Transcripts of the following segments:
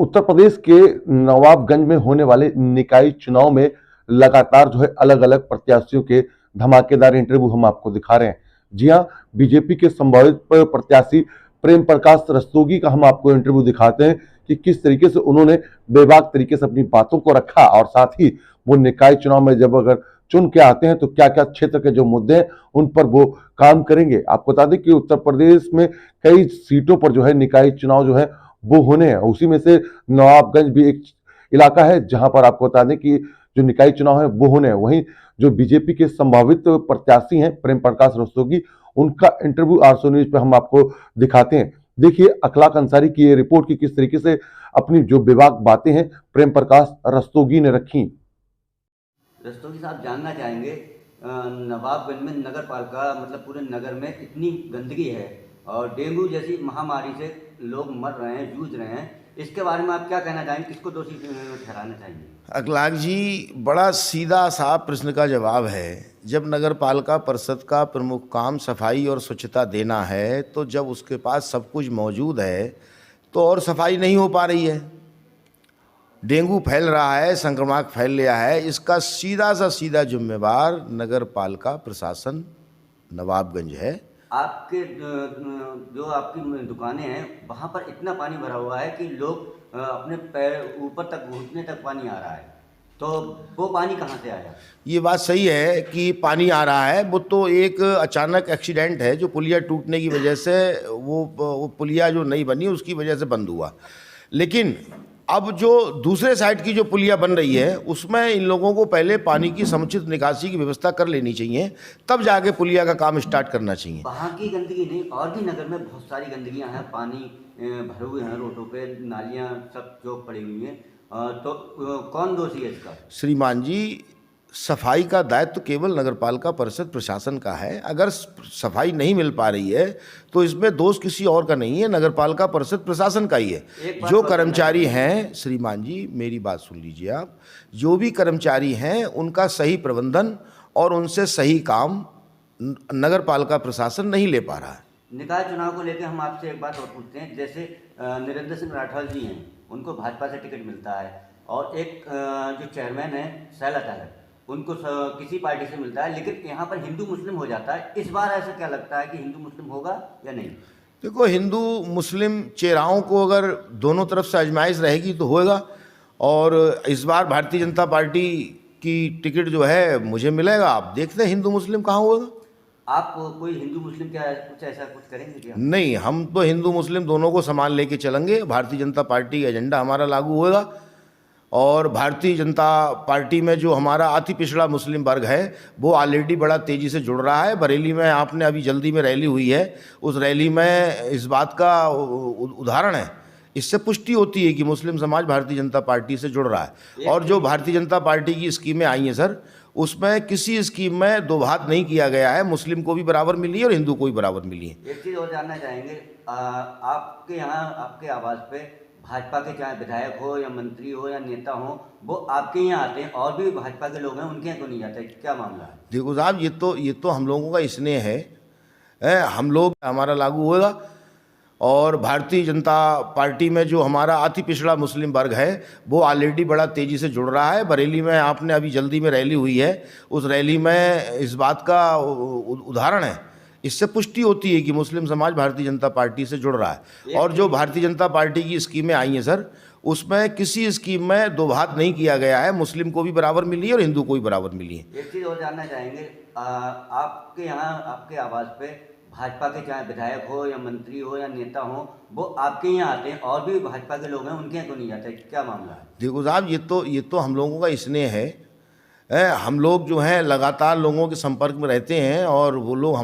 उत्तर प्रदेश के नवाबगंज में होने वाले निकाय चुनाव में लगातार जो है अलग अलग प्रत्याशियों के धमाकेदार इंटरव्यू हम आपको दिखा रहे हैं। जी हाँ, बीजेपी के संभावित प्रत्याशी प्रेम प्रकाश रस्तोगी का हम आपको इंटरव्यू दिखाते हैं कि किस तरीके से उन्होंने बेबाक तरीके से अपनी बातों को रखा और साथ ही वो निकाय चुनाव में जब अगर चुन के आते हैं तो क्या क्या क्षेत्र के जो मुद्दे हैं उन पर वो काम करेंगे। आपको बता दें कि उत्तर प्रदेश में कई सीटों पर जो है निकाय चुनाव जो है वो होने हैं। उसी में से नवाबगंज भी एक इलाका है जहां पर आपको बता दें कि जो निकाय चुनाव है वो होने हैं। वहीं जो बीजेपी के संभावित प्रत्याशी हैं प्रेम प्रकाश रस्तोगी, उनका इंटरव्यू आरसो न्यूज पे हम आपको दिखाते हैं। देखिए अखलाक अंसारी की ये रिपोर्ट की किस तरीके से अपनी जो बेबाक बातें हैं प्रेम प्रकाश रस्तोगी ने रखी। रस्तोगी साहब जानना चाहेंगे, नवाबगंज में नगर पालिका मतलब पूरे नगर में इतनी गंदगी है और डेंगू जैसी महामारी से लोग मर रहे हैं, जूझ रहे हैं, इसके बारे में आप क्या कहना चाहेंगे? किसको दोषी ठहराना चाहेंगे? अखलाक जी, बड़ा सीधा साफ प्रश्न का जवाब है। जब नगर पालिका परिषद का प्रमुख काम सफाई और स्वच्छता देना है तो जब उसके पास सब कुछ मौजूद है तो और सफाई नहीं हो पा रही है, डेंगू फैल रहा है, संक्रमण फैल लिया है, इसका सीधा सा सीधा जिम्मेवार नगर पालिका प्रशासन नवाबगंज है। आपके जो आपकी दुकानें हैं वहाँ पर इतना पानी भरा हुआ है कि लोग अपने पैर ऊपर तक घुटने तक पानी आ रहा है, तो वो पानी कहाँ से आया? ये बात सही है कि पानी आ रहा है, वो तो एक अचानक एक्सीडेंट है जो पुलिया टूटने की वजह से वो पुलिया जो नहीं बनी उसकी वजह से बंद हुआ। लेकिन अब जो दूसरे साइड की जो पुलिया बन रही है उसमें इन लोगों को पहले पानी की समुचित निकासी की व्यवस्था कर लेनी चाहिए, तब जाके पुलिया का काम स्टार्ट करना चाहिए। वहाँ की गंदगी नहीं, और भी नगर में बहुत सारी गंदगियाँ हैं, पानी भरे हुए हैं, रोडों पे नालियाँ सब जो पड़ी हुई हैं, तो कौन दोषी है इसका? श्रीमान जी, सफाई का दायित्व तो केवल नगरपालिका परिषद प्रशासन का है। अगर सफाई नहीं मिल पा रही है तो इसमें दोष किसी और का नहीं है, नगरपालिका परिषद प्रशासन का ही है। जो कर्मचारी हैं, श्रीमान जी मेरी बात सुन लीजिए आप, जो भी कर्मचारी हैं उनका सही प्रबंधन और उनसे सही काम नगरपालिका प्रशासन नहीं ले पा रहा है। निकाय चुनाव को लेकर हम आपसे एक बात और पूछते हैं, जैसे नरेंद्र सिंह राठौर जी हैं, उनको भाजपा से टिकट मिलता है और एक जो चेयरमैन है शैला चालक, उनको किसी पार्टी से मिलता है, लेकिन यहाँ पर हिंदू मुस्लिम हो जाता है। इस बार ऐसा क्या लगता है कि हिंदू मुस्लिम होगा या नहीं? देखो, हिंदू मुस्लिम चेहराओं को अगर दोनों तरफ से आजमाइश रहेगी तो होएगा, और इस बार भारतीय जनता पार्टी की टिकट जो है मुझे मिलेगा। आप देखते हैं हिंदू मुस्लिम कहाँ होगा। आप कोई हिंदू मुस्लिम क्या कुछ ऐसा कुछ करेंगे क्या? नहीं, हम तो हिंदू मुस्लिम दोनों को समान लेके चलेंगे। भारतीय जनता पार्टी का एजेंडा हमारा लागू होएगा, और भारतीय जनता पार्टी में जो हमारा अति पिछड़ा मुस्लिम वर्ग है वो ऑलरेडी बड़ा तेज़ी से जुड़ रहा है। बरेली में आपने अभी जल्दी में रैली हुई है, उस रैली में इस बात का उदाहरण है, इससे पुष्टि होती है कि मुस्लिम समाज भारतीय जनता पार्टी से जुड़ रहा है। और जो भारतीय जनता पार्टी की स्कीमें आई हैं सर, उसमें किसी स्कीम में दो भात नहीं किया गया है, मुस्लिम को भी बराबर मिली है और हिंदू को भी बराबर मिली है। एक चीज़ और जानना चाहेंगे, आपके यहाँ आपके आवाज़ पे भाजपा के चाहे विधायक हो या मंत्री हो या नेता हो, वो आपके यहाँ आते हैं, और भी भाजपा के लोग हैं उनके यहाँ क्यों नहीं जाते? क्या मामला है? देखो साहब, ये तो हम लोगों का स्नेह है, हम लोग हमारा लागू होगा। और भारतीय जनता पार्टी में जो हमारा अति पिछड़ा मुस्लिम वर्ग है वो ऑलरेडी बड़ा तेज़ी से जुड़ रहा है। बरेली में आपने अभी जल्दी में रैली हुई है, उस रैली में इस बात का उदाहरण है, इससे पुष्टि होती है कि मुस्लिम समाज भारतीय जनता पार्टी से जुड़ रहा है। और जो भारतीय जनता पार्टी की स्कीमें आई हैं सर, उसमें किसी स्कीम में दो भात नहीं किया गया है, मुस्लिम को भी बराबर मिली है और हिंदू को भी बराबर मिली है। एक चीज़ और जानना चाहेंगे, आपके यहाँ आपके आवाज़ पे भाजपा के चाहे विधायक हो या मंत्री हो या नेता हो, वो आपके यहाँ आते हैं, और भी भाजपा के लोग हैं उनके यहाँ क्यों नहीं जाते? क्या मामला है? देखो साहब, ये तो हम लोगों का स्नेह है, हम लोग जो हैं लगातार लोगों के संपर्क में रहते हैं और वो लोग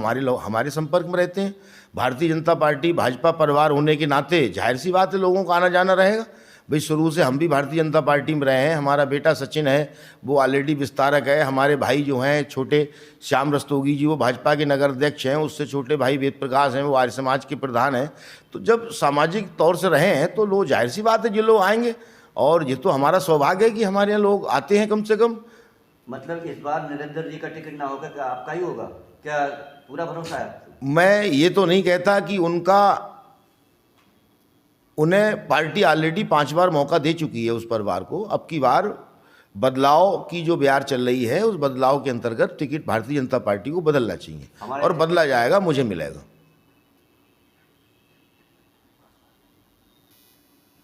हमारे संपर्क में रहते हैं। भारतीय जनता पार्टी भाजपा परिवार होने के नाते जाहिर सी बात है लोगों का आना जाना रहेगा। भाई शुरू से हम भी भारतीय जनता पार्टी में रहे हैं, हमारा बेटा सचिन है वो ऑलरेडी विस्तारक है, हमारे भाई जो हैं छोटे श्याम रस्तोगी जी वो भाजपा के नगर अध्यक्ष हैं, उससे छोटे भाई वेद प्रकाश हैं वो आर्य समाज के प्रधान हैं। तो जब सामाजिक तौर से रहे हैं तो लोग जाहिर सी बात है ये लोग आएंगे, और ये तो हमारा सौभाग्य है कि हमारे यहाँ लोग आते हैं कम से कम। मतलब इस बार नरेंद्र जी का टिकट ना होगा, क्या आपका ही होगा? क्या पूरा भरोसा है? मैं ये तो नहीं कहता कि उन्हें पार्टी ऑलरेडी 5 बार मौका दे चुकी है उस परिवार को। अब की बार बदलाव की जो बयार चल रही है, उस बदलाव के अंतर्गत टिकट भारतीय जनता पार्टी को बदलना चाहिए और बदला जाएगा, मुझे मिलेगा।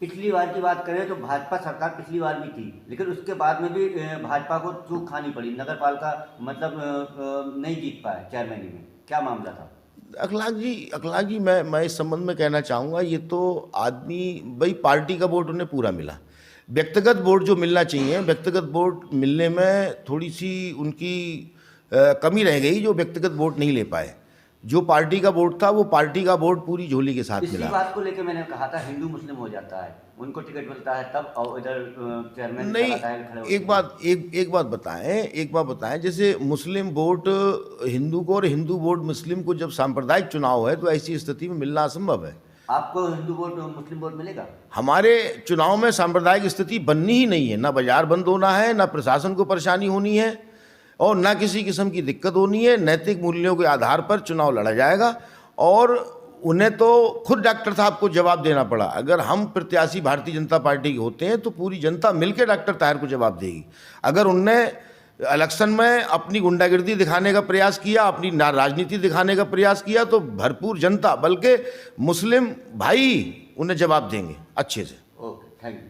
पिछली बार की बात करें तो भाजपा सरकार पिछली बार भी थी, लेकिन उसके बाद में भी भाजपा को चूक खानी पड़ी, नगर पालिका मतलब नहीं जीत पाए चेयरमैनी में। क्या मामला था? अखलाक जी मैं इस संबंध में कहना चाहूँगा, ये तो आदमी भाई पार्टी का वोट उन्हें पूरा मिला, व्यक्तिगत वोट जो मिलना चाहिए, व्यक्तिगत वोट मिलने में थोड़ी सी उनकी कमी रह गई, जो व्यक्तिगत वोट नहीं ले पाए। जो पार्टी का वोट था वो पार्टी का वोट पूरी झोली के साथ मिला। इसी बात को लेकर मैंने कहा था हिंदू मुस्लिम हो जाता है, उनको टिकट मिलता है तब, और इधर चेयरमैन नहीं, एक बात बताएं, जैसे मुस्लिम वोट हिंदू को और हिंदू वोट मुस्लिम को जब सांप्रदायिक चुनाव है तो ऐसी स्थिति में मिलना असंभव है। आपको हिंदू वोट मुस्लिम वोट मिलेगा? हमारे चुनाव में सांप्रदायिक स्थिति बननी ही नहीं है, ना बाजार बंद होना है, ना प्रशासन को परेशानी होनी है और ना किसी किस्म की दिक्कत होनी है। नैतिक मूल्यों के आधार पर चुनाव लड़ा जाएगा और उन्हें तो खुद डॉक्टर साहब को जवाब देना पड़ा। अगर हम प्रत्याशी भारतीय जनता पार्टी के होते हैं तो पूरी जनता मिलकर डॉक्टर ताहिर को जवाब देगी। अगर उनने इलेक्शन में अपनी गुंडागिर्दी दिखाने का प्रयास किया, अपनी राजनीति दिखाने का प्रयास किया, तो भरपूर जनता बल्कि मुस्लिम भाई उन्हें जवाब देंगे अच्छे से। Okay, thank you.